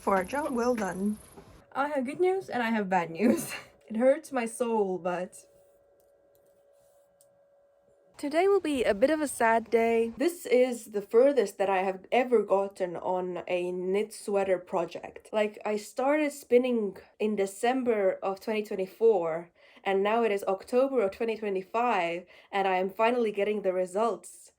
for a job well done. I have good news and I have bad news. It hurts my soul, but today will be a bit of a sad day. This is the furthest that I have ever gotten on a knit sweater project. Like, I started spinning in December of 2024 and now it is October of 2025 and I am finally getting the results.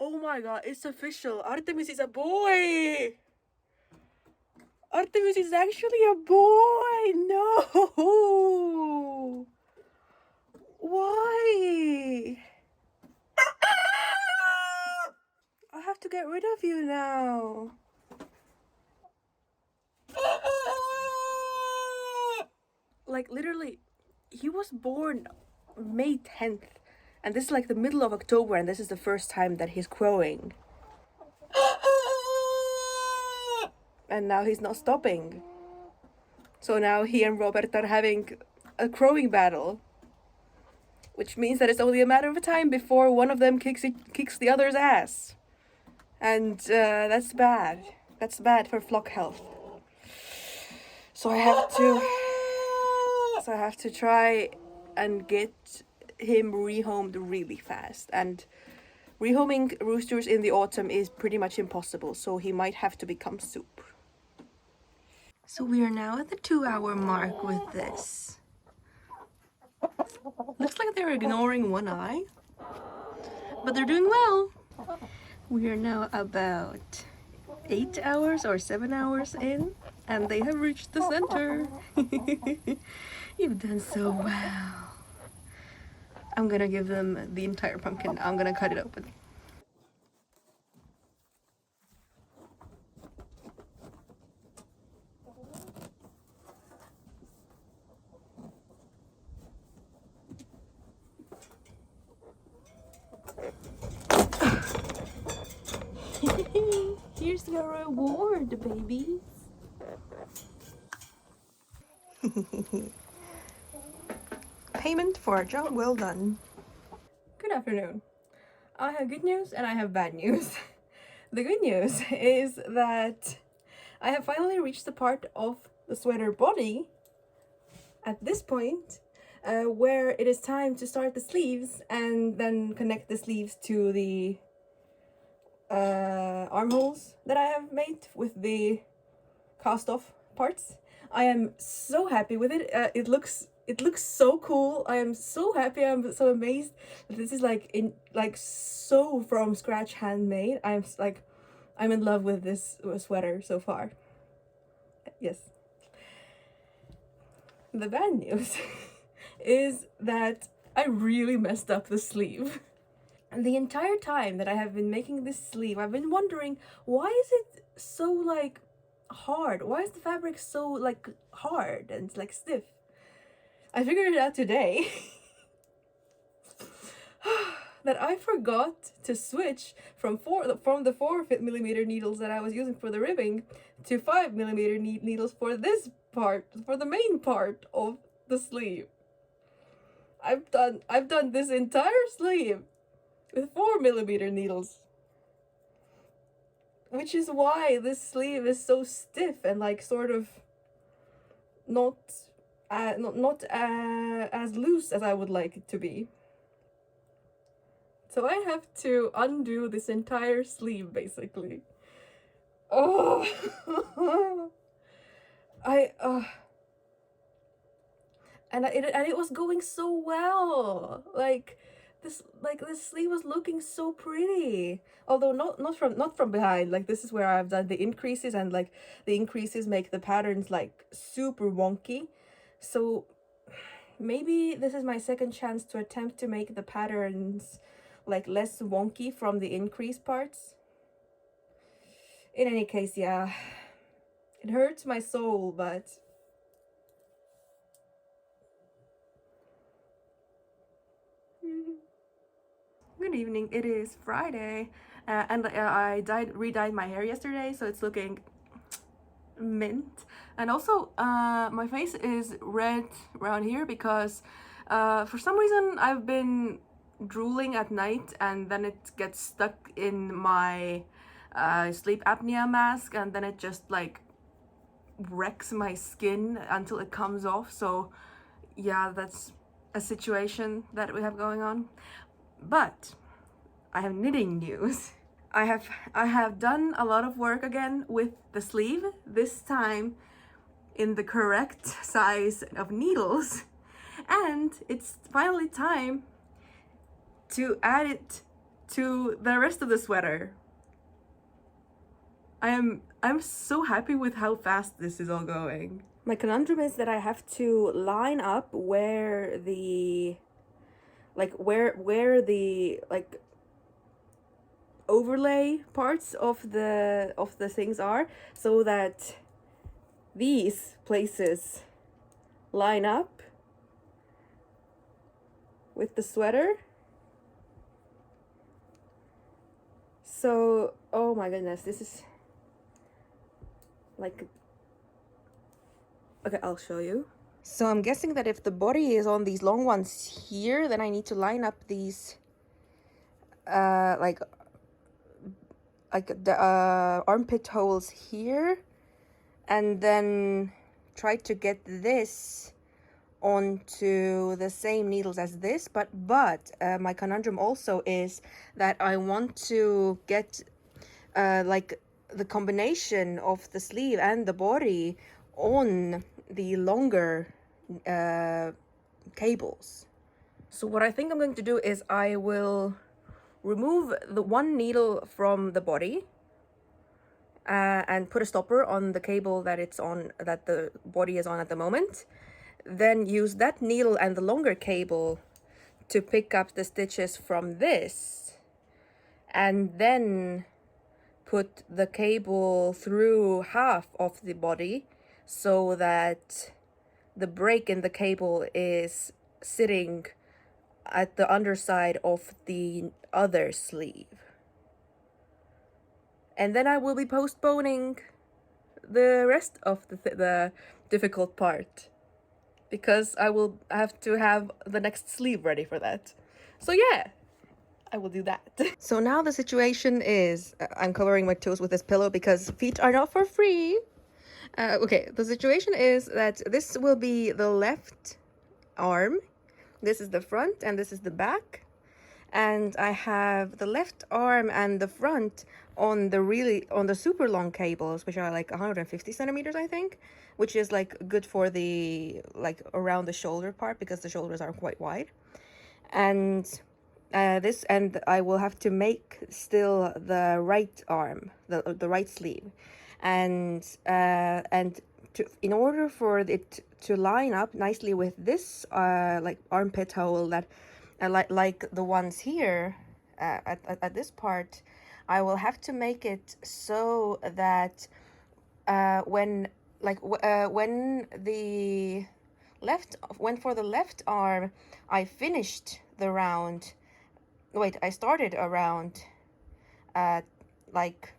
Oh my god, it's official. Artemis is a boy! Artemis is actually a boy! No! Why? I have to get rid of you now. Like, literally, he was born May 10th. And this is like the middle of October, and this is the first time that he's crowing. And now he's not stopping. So now he and Robert are having a crowing battle. Which means that it's only a matter of time before one of them kicks the other's ass. And that's bad. That's bad for flock health. So I have to try and get him rehomed really fast. And rehoming roosters in the autumn is pretty much impossible, so he might have to become soup. So we are now at the 2-hour mark with this. Looks like they're ignoring one eye, but they're doing well. We are now about 8 hours or 7 hours in, and they have reached the center. You've done so well. I'm gonna give them the entire pumpkin. I'm gonna cut it open. Here's your reward, babies. Payment for a job well done. Good afternoon. I have good news and I have bad news. The good news is that I have finally reached the part of the sweater body at this point where it is time to start the sleeves and then connect the sleeves to the armholes that I have made with the cast off parts. I am so happy with it. It looks so cool. I am so happy. I'm so amazed that this is like so from scratch handmade. I'm in love with this sweater so far. Yes. The bad news is that I really messed up the sleeve. And the entire time that I have been making this sleeve, I've been wondering, why is it so like hard? Why is the fabric so like hard and like stiff? I figured it out today. That I forgot to switch from the 4mm needles that I was using for the ribbing to 5mm needles for this part, for the main part of the sleeve. I've done this entire sleeve with 4mm needles, which is why this sleeve is so stiff and like sort of not as loose as I would like it to be. So I have to undo this entire sleeve, basically. Oh, and it was going so well. This sleeve was looking so pretty. Although not from behind. Like, this is where I've done the increases, and like the increases make the patterns like super wonky. So maybe this is my second chance to attempt to make the patterns like less wonky from the increase parts. In any case, yeah, it hurts my soul, but good evening. It is Friday, and I re-dyed my hair yesterday, so it's looking mint. And also, my face is red around here because for some reason I've been drooling at night, and then it gets stuck in my sleep apnea mask, and then it just like wrecks my skin until it comes off. So yeah, that's a situation that we have going on. But I have knitting news. I have done a lot of work again with the sleeve, this time in the correct size of needles, and it's finally time to add it to the rest of the sweater. I'm so happy with how fast this is all going. My conundrum is that I have to line up where the overlay parts of the things are, so that these places line up with the sweater. So, oh my goodness, this is like, okay, I'll show you. So I'm guessing that if the body is on these long ones here, then I need to line up these like the armpit holes here, and then try to get this onto the same needles as this. But my conundrum also is that I want to get like the combination of the sleeve and the body on the longer cables. So what I think I'm going to do is I will remove the one needle from the body and put a stopper on the cable that it's on, that the body is on at the moment. Then use that needle and the longer cable to pick up the stitches from this, and then put the cable through half of the body so that the break in the cable is sitting at the underside of the other sleeve. And then I will be postponing the rest of the difficult part, because I will have to have the next sleeve ready for that. So yeah, I will do that. So now the situation is, I'm covering my toes with this pillow because feet are not for free. Okay, the situation is that this will be the left arm. This is the front and this is the back. And I have the left arm and the front on the super long cables, which are like 150 centimeters, I think, which is like good for the like around the shoulder part, because the shoulders are quite wide. And and I will have to make still the right arm, the right sleeve, and in order for it to line up nicely with this like armpit hole that like the ones here at this part, I will have to make it so that when when the when for the left arm I finished the round. Wait, I started around like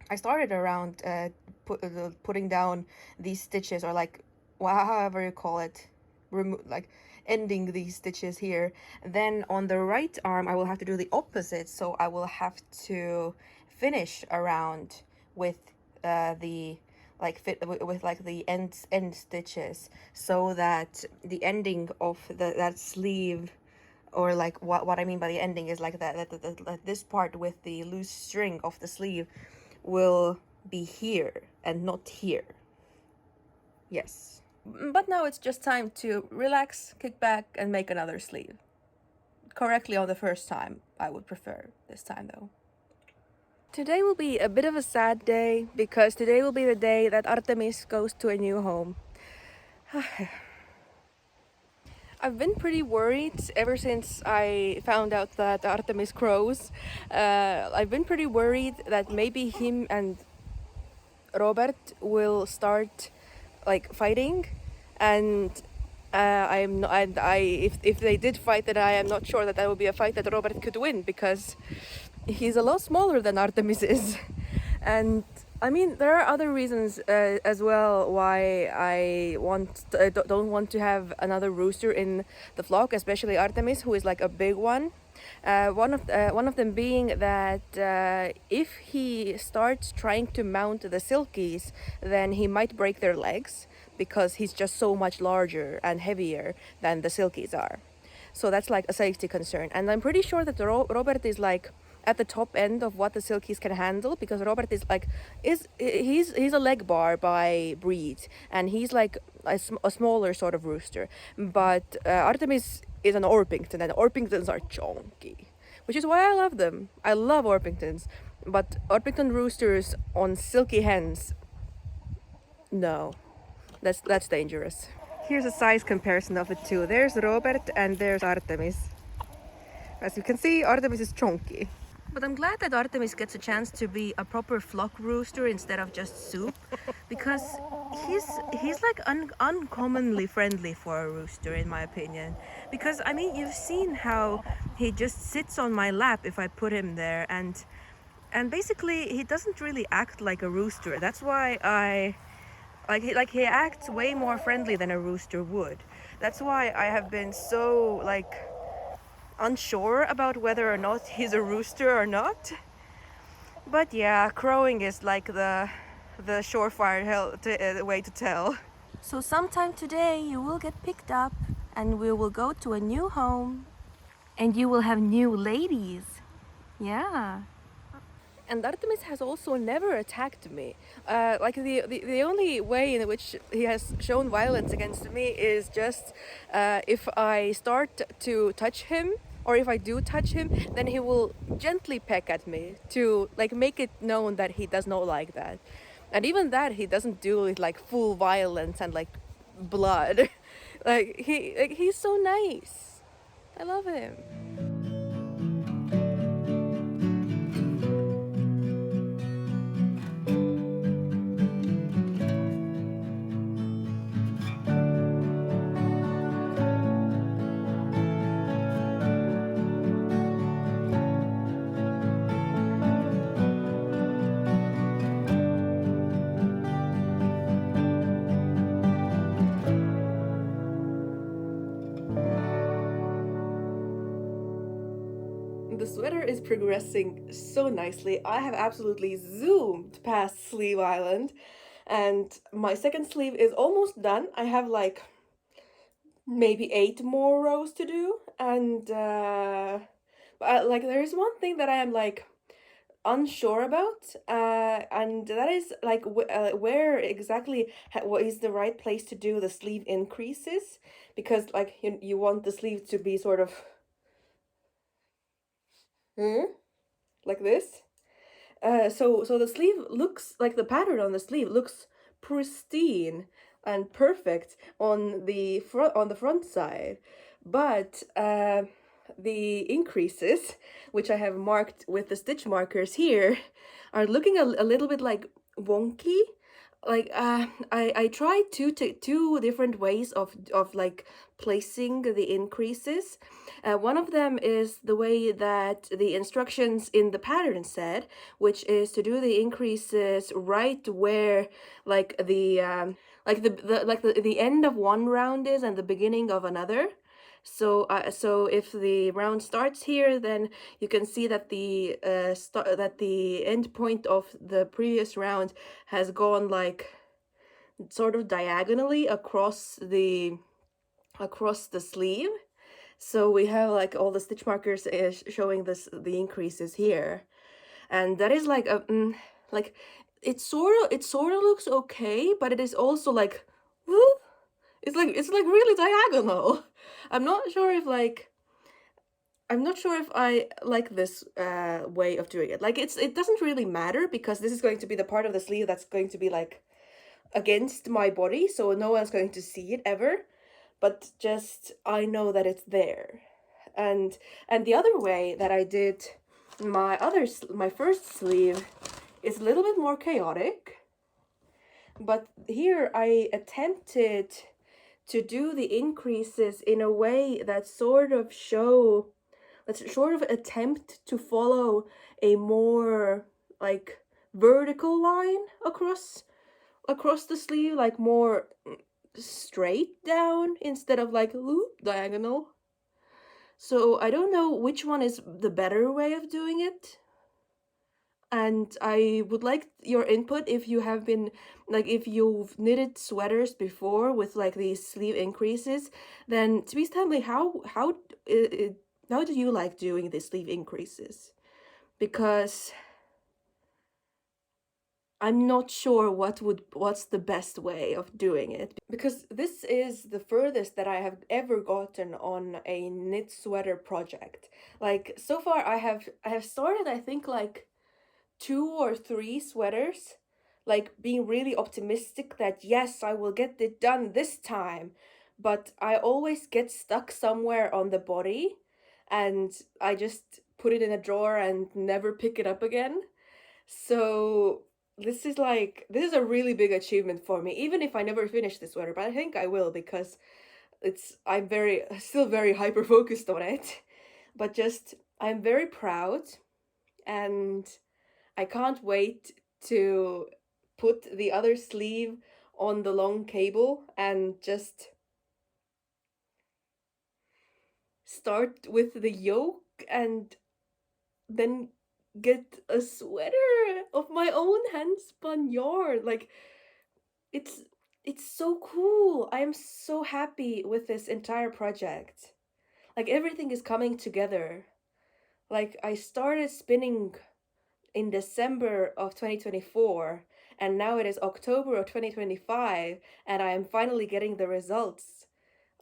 I started around putting down these stitches, or like however you call it, like ending these stitches here. Then on the right arm I will have to do the opposite, so I will have to finish around with the like fit with like the end stitches, so that the ending of that sleeve, or like what I mean by the ending is like that this part with the loose string of the sleeve will be here and not here. Yes. But now it's just time to relax, kick back, and make another sleeve. Correctly on the first time, I would prefer this time though. Today will be a bit of a sad day, because today will be the day that Artemis goes to a new home. I've been pretty worried ever since I found out that Artemis crows. I've been pretty worried that maybe him and Robert will start like fighting, and I'm not, and if they did fight, then I am not sure that would be a fight that Robert could win, because he's a lot smaller than Artemis is. And I mean, there are other reasons as well why I don't want to have another rooster in the flock, especially Artemis, who is like a big one. One of them being that if he starts trying to mount the silkies, then he might break their legs, because he's just so much larger and heavier than the silkies are. So that's like a safety concern. And I'm pretty sure that Robert is like at the top end of what the silkies can handle, because Robert is like he's a leg bar by breed, and he's like a smaller sort of rooster. But Artemis is an Orpington, and Orpingtons are chunky, which is why I love them. I love Orpingtons, but Orpington roosters on silky hens, no, that's dangerous. Here's a size comparison of the two. There's Robert and there's Artemis. As you can see, Artemis is chunky. But I'm glad that Artemis gets a chance to be a proper flock rooster instead of just soup, because he's like uncommonly friendly for a rooster, in my opinion. Because I mean, you've seen how he just sits on my lap if I put him there, and basically he doesn't really act like a rooster. That's why I he acts way more friendly than a rooster would. That's why I have been so like unsure about whether or not he's a rooster or not. But yeah, crowing is like the surefire way to tell. So sometime today you will get picked up, and we will go to a new home, and you will have new ladies. Yeah. And Artemis has also never attacked me. Like the only way in which he has shown violence against me is just if I start to touch him, or if I do touch him, then he will gently peck at me to like make it known that he does not like that. And even that he doesn't do with like full violence and like blood. He's so nice. I love him. The sweater is progressing so nicely. I have absolutely zoomed past Sleeve Island, and my second sleeve is almost done. I have like maybe 8 more rows to do, and like there is one thing that I am like unsure about, and that is like where exactly what is the right place to do the sleeve increases, because like you want the sleeve to be sort of like this. So the sleeve looks like the pattern on the sleeve looks pristine and perfect on the front side, but the increases, which I have marked with the stitch markers here, are looking a little bit like wonky. like I tried two different ways of like placing the increases. One of them is the way that the instructions in the pattern said, which is to do the increases right where like the end of one round is and the beginning of another. So if the round starts here, then you can see that the end point of the previous round has gone like sort of diagonally across the sleeve. So we have like all the stitch markers showing the increases here, and that is like like it sort of looks okay, but it is also like whoop, it's like really diagonal. I'm not sure if like I'm not sure if I like this way of doing it. Like it doesn't really matter because this is going to be the part of the sleeve that's going to be like against my body, so no one's going to see it ever. But just I know that it's there. And the other way that I did my first sleeve is a little bit more chaotic. But here I attempted to do the increases in a way that sort of attempt to follow a more like vertical line across the sleeve, like more straight down instead of like loop diagonal. So I don't know which one is the better way of doing it. And I would like your input if you have been like if you've knitted sweaters before with like these sleeve increases, then please tell me how do you like doing the sleeve increases? Because I'm not sure what's the best way of doing it, because this is the furthest that I have ever gotten on a knit sweater project. Like so far I have started I think like 2 or 3 sweaters, like being really optimistic that yes, I will get it done this time, but I always get stuck somewhere on the body and I just put it in a drawer and never pick it up again. So this is a really big achievement for me, even if I never finish the sweater, but I think I will because I'm still very hyper focused on it. But just I'm very proud, and I can't wait to put the other sleeve on the long cable and just start with the yoke and then get a sweater of my own hand spun yarn. Like it's it's so cool. I am so happy with this entire project. Like everything is coming together. Like I started spinning in December of 2024, and now it is October of 2025, and I am finally getting the results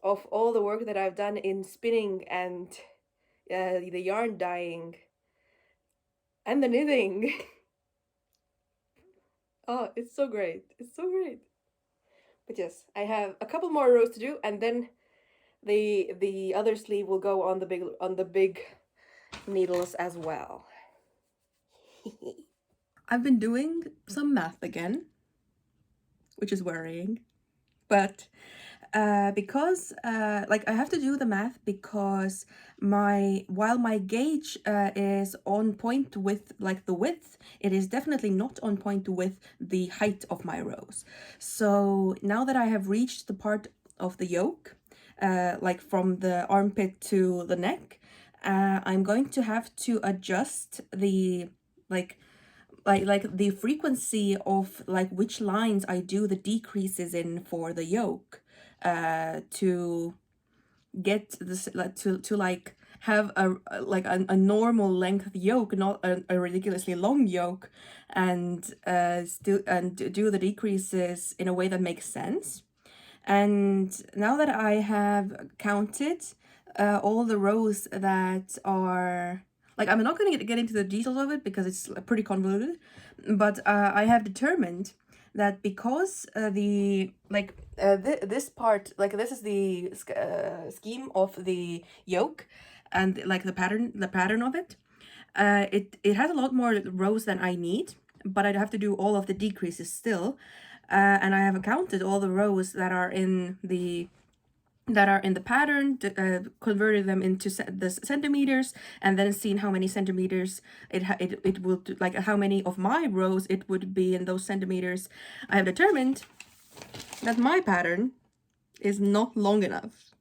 of all the work that I've done in spinning and the yarn dyeing and the knitting. Oh, it's so great. It's so great. But yes, I have a couple more rows to do, and then the other sleeve will go on the big needles as well. I've been doing some math again, which is worrying, but because like I have to do the math because while my gauge is on point with like the width, it is definitely not on point with the height of my rows. So now that I have reached the part of the yoke, like from the armpit to the neck, I'm going to have to adjust the like the frequency of like which lines I do the decreases in for the yoke, to get this to like have a normal length yoke, not a ridiculously long yoke, and still and do the decreases in a way that makes sense. And now that I have counted all the rows that are like, I'm not going to get into the details of it because it's pretty convoluted, but I have determined that because this part, like this is the scheme of the yoke and like the pattern of it, it has a lot more rows than I need, but I'd have to do all of the decreases still. and I have counted all the rows that are in the pattern, converted them into the centimeters, and then seen how many centimeters it will do, like how many of my rows it would be in those centimeters. I have determined that my pattern is not long enough.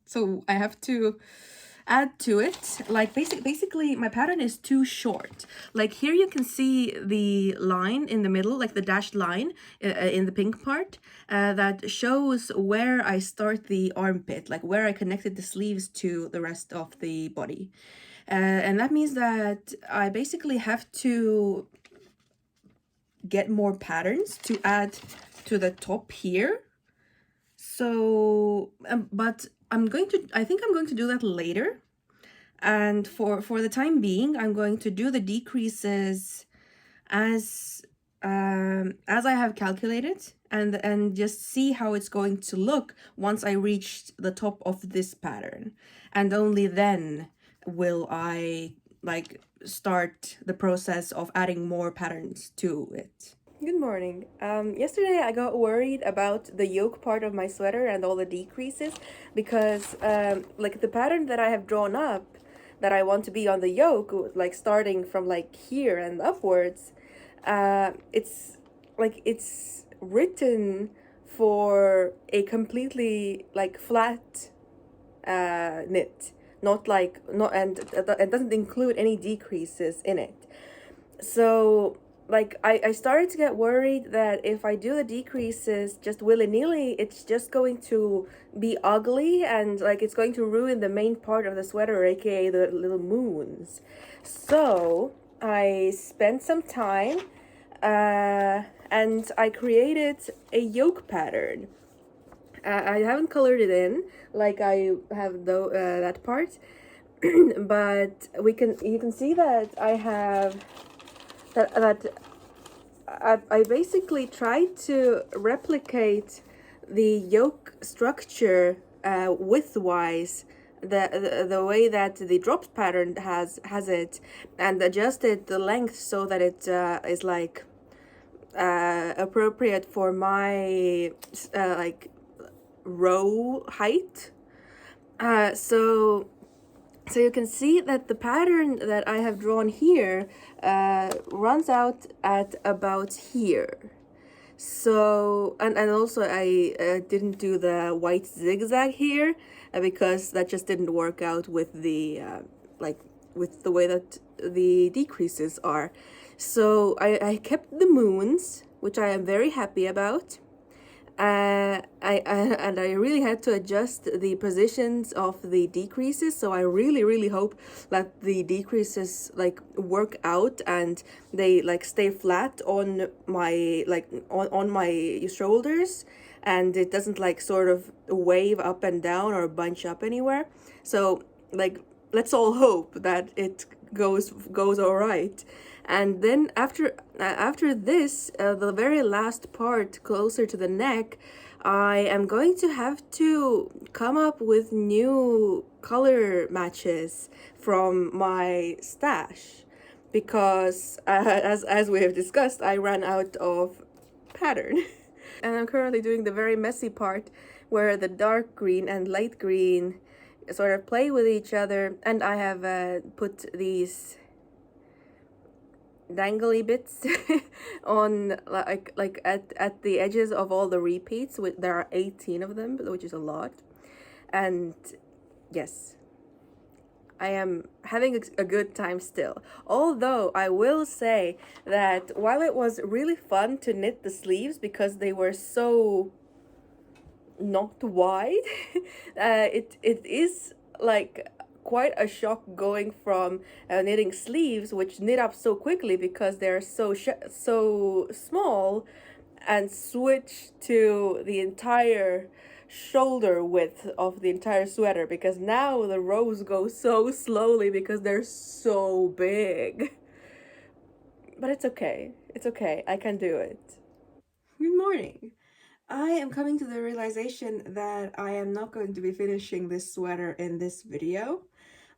So I have to add to it. Like basically my pattern is too short. Like here you can see the line in the middle, like the dashed line in the pink part, that shows where I start the armpit, like where I connected the sleeves to the rest of the body. And that means that I basically have to get more patterns to add to the top here. So, but I think I'm going to do that later. And for the time being, I'm going to do the decreases as I have calculated, and just see how it's going to look once I reach the top of this pattern. And only then will I like start the process of adding more patterns to it. Good morning. Yesterday I got worried about the yoke part of my sweater and all the decreases because like the pattern that I have drawn up that I want to be on the yoke, like starting from like here and upwards, it's written for a completely like flat knit, and it doesn't include any decreases in it. So like I started to get worried that if I do the decreases just willy-nilly, it's just going to be ugly and like it's going to ruin the main part of the sweater, aka the little moons. So I spent some time and I created a yoke pattern. I haven't colored it in like I have that part, but you can see that I have that I basically tried to replicate the yoke structure widthwise, the way that the drops pattern has it, and adjusted the length so that it is like appropriate for my like row height. So you can see that the pattern that I have drawn here runs out at about here. So, and also I didn't do the white zigzag here because that just didn't work out with the, like with the way that the decreases are. So I kept the moons, which I am very happy about. I really had to adjust the positions of the decreases, so I really hope that the decreases like work out and they like stay flat on my on my shoulders, and it doesn't like sort of wave up and down or bunch up anywhere. So like let's all hope that it goes all right. And then after this, the very last part closer to the neck, I am going to have to come up with new color matches from my stash because as we have discussed, I ran out of pattern. And I'm currently doing the very messy part where the dark green and light green sort of play with each other, and I have put these dangly bits on like at the edges of all the repeats. There are 18 of them, which is a lot. And yes, I am having a good time still. Although I will say that while it was really fun to knit the sleeves because they were so not wide, it is like quite a shock going from knitting sleeves, which knit up so quickly because they're so small, and switch to the entire shoulder width of the entire sweater, because now the rows go so slowly because they're so big. But it's okay. It's okay. I can do it. Good morning. I am coming to the realization that I am not going to be finishing this sweater in this video,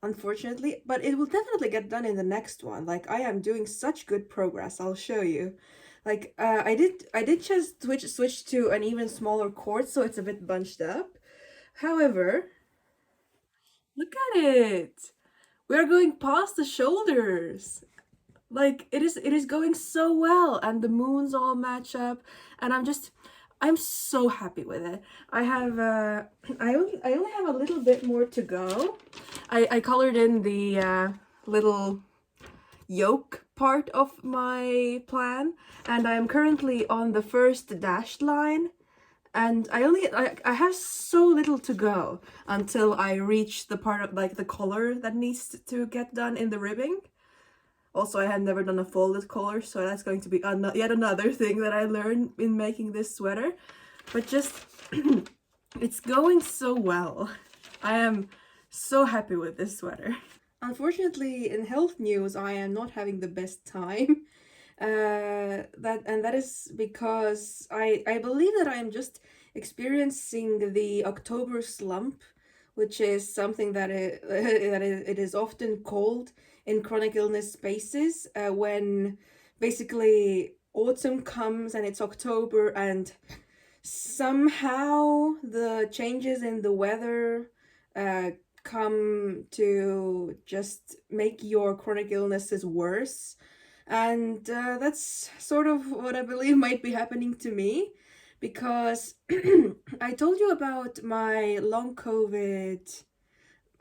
unfortunately, but it will definitely get done in the next one. Like, I am doing such good progress, I'll show you. Like I did just switch to an even smaller cord, so it's a bit bunched up. However, look at it. We are going past the shoulders. Like it is going so well, and the moons all match up, and I'm so happy with it. I have I only have a little bit more to go. I colored in the little yoke part of my plan, and I am currently on the first dashed line, and I have so little to go until I reach the part of like the collar that needs to get done in the ribbing. Also, I had never done a folded collar, so that's going to be yet another thing that I learned in making this sweater. But just, it's going so well. I am so happy with this sweater. Unfortunately, in health news, I am not having the best time. That is because I believe that I am just experiencing the October slump, which is something that it is often called in chronic illness spaces, when basically autumn comes and it's October, and somehow the changes in the weather come to just make your chronic illnesses worse. And that's sort of what I believe might be happening to me, because I told you about my long COVID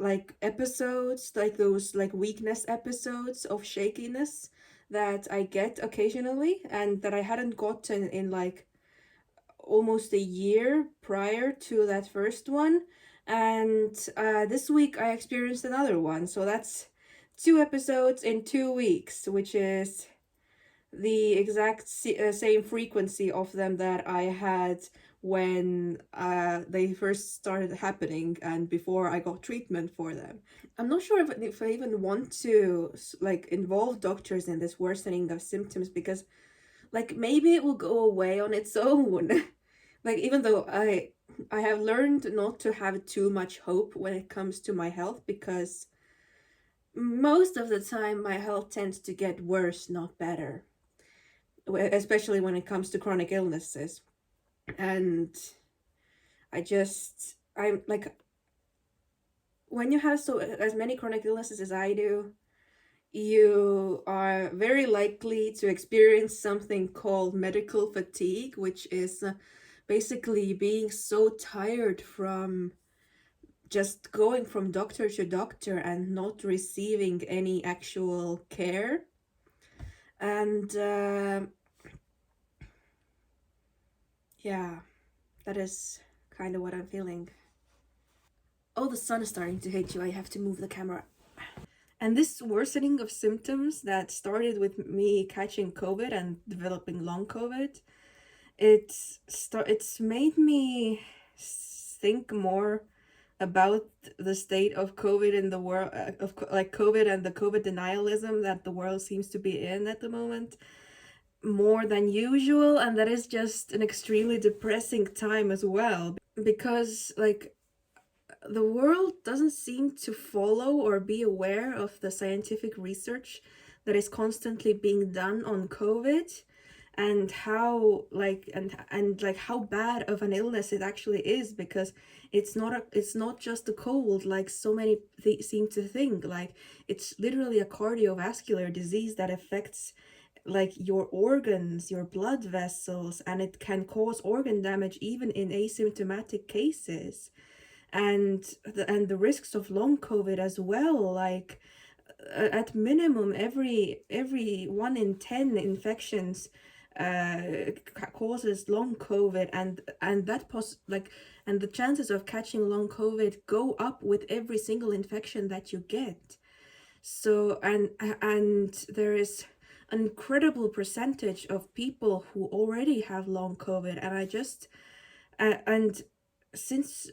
like episodes, like those like weakness episodes of shakiness that I get occasionally, and that I hadn't gotten in like almost a year prior to that first one. And this week I experienced another one. So that's 2 episodes in 2 weeks, which is the exact same frequency of them that I had when they first started happening and before I got treatment for them. I'm not sure if I even want to like involve doctors in this worsening of symptoms, because like maybe it will go away on its own. Like, even though I have learned not to have too much hope when it comes to my health, because most of the time my health tends to get worse, not better, especially when it comes to chronic illnesses. And I'm like, when you have so as many chronic illnesses as I do, you are very likely to experience something called medical fatigue, which is basically being so tired from just going from doctor to doctor and not receiving any actual care. And yeah, that is kind of what I'm feeling. Oh, the sun is starting to hit you. I have to move the camera. And this worsening of symptoms that started with me catching COVID and developing long COVID, it's made me think more about the state of COVID in the world, of like COVID and the COVID denialism that the world seems to be in at the moment, more than usual. And that is just an extremely depressing time as well, because like the world doesn't seem to follow or be aware of the scientific research that is constantly being done on COVID, and how like and like how bad of an illness it actually is, because it's not just a cold like so many seem to think. Like, it's literally a cardiovascular disease that affects like your organs, your blood vessels, and it can cause organ damage even in asymptomatic cases. And the risks of long COVID as well, like at minimum every 1 in 10 infections causes long COVID, and and the chances of catching long COVID go up with every single infection that you get. So and there is an incredible percentage of people who already have long COVID, and I just and since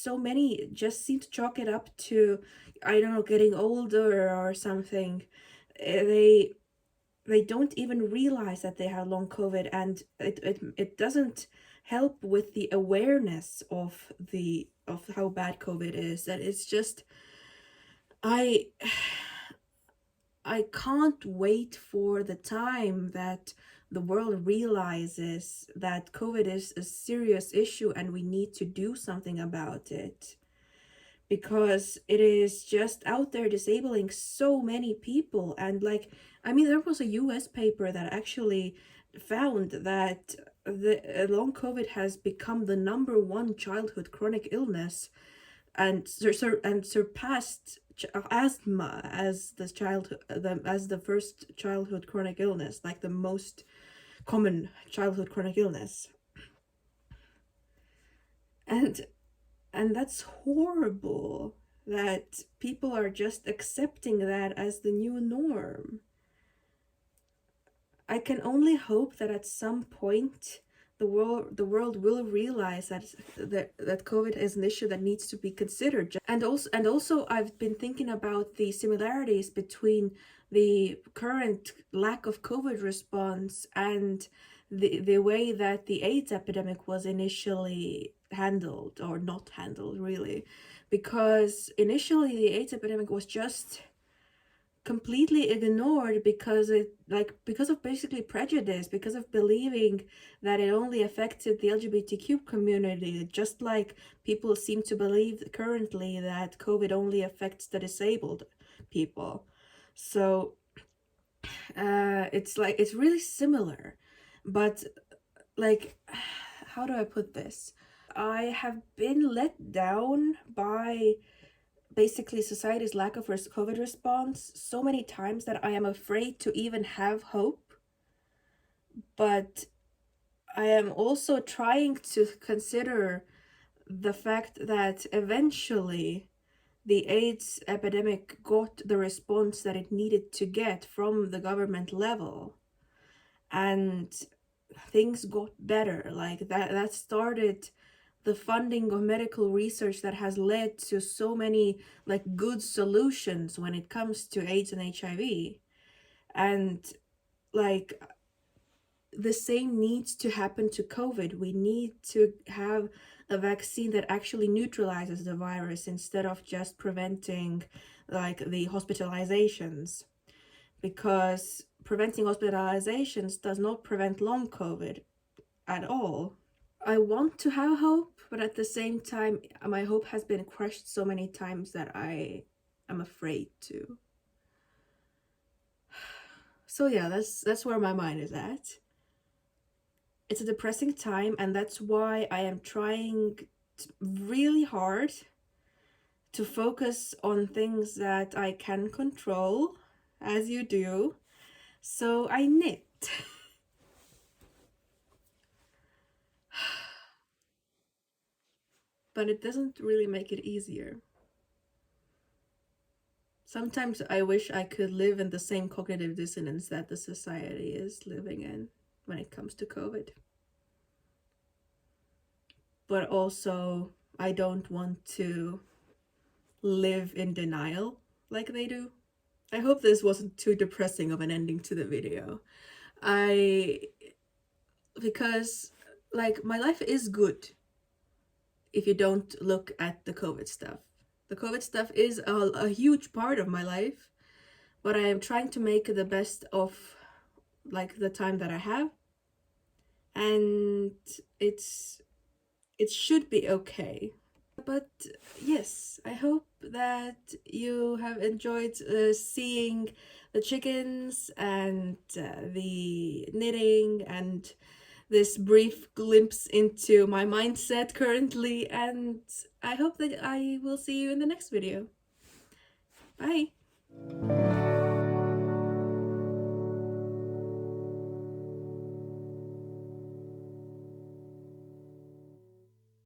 so many just seem to chalk it up to, I don't know, getting older or something, they don't even realize that they have long COVID, and it doesn't help with the awareness of how bad COVID is. That it's just I I can't wait for the time that the world realizes that COVID is a serious issue and we need to do something about it, because it is just out there disabling so many people. And like, I mean, there was a US paper that actually found that the long COVID has become the #1 childhood chronic illness, and surpassed asthma as the first childhood chronic illness, like the most common childhood chronic illness. And that's horrible that people are just accepting that as the new norm. I can only hope that at some point the world will realize that COVID is an issue that needs to be considered. And also I've been thinking about the similarities between the current lack of COVID response and the way that the AIDS epidemic was initially handled, or not handled really, because initially the AIDS epidemic was just completely ignored because of basically prejudice, because of believing that it only affected the LGBTQ community, just like people seem to believe currently that COVID only affects the disabled people. So it's really similar, but like, how do I put this? I have been let down by basically society's lack of COVID response so many times that I am afraid to even have hope. But I am also trying to consider the fact that eventually the AIDS epidemic got the response that it needed to get from the government level, and things got better. Like that started the funding of medical research that has led to so many like good solutions when it comes to AIDS and HIV. And like, the same needs to happen to COVID. We need to have a vaccine that actually neutralizes the virus instead of just preventing like the hospitalizations, because preventing hospitalizations does not prevent long COVID at all. I want to have hope, but at the same time, my hope has been crushed so many times that I am afraid to. So yeah, that's where my mind is at. It's a depressing time, and that's why I am trying really hard to focus on things that I can control, as you do. So I knit. But it doesn't really make it easier. Sometimes I wish I could live in the same cognitive dissonance that the society is living in when it comes to COVID. But also, I don't want to live in denial like they do. I hope this wasn't too depressing of an ending to the video. Because like, my life is good if you don't look at the COVID stuff. The COVID stuff is a huge part of my life, but I am trying to make the best of like the time that I have, and it should be okay. But yes, I hope that you have enjoyed seeing the chickens and the knitting and this brief glimpse into my mindset currently, and I hope that I will see you in the next video. Bye!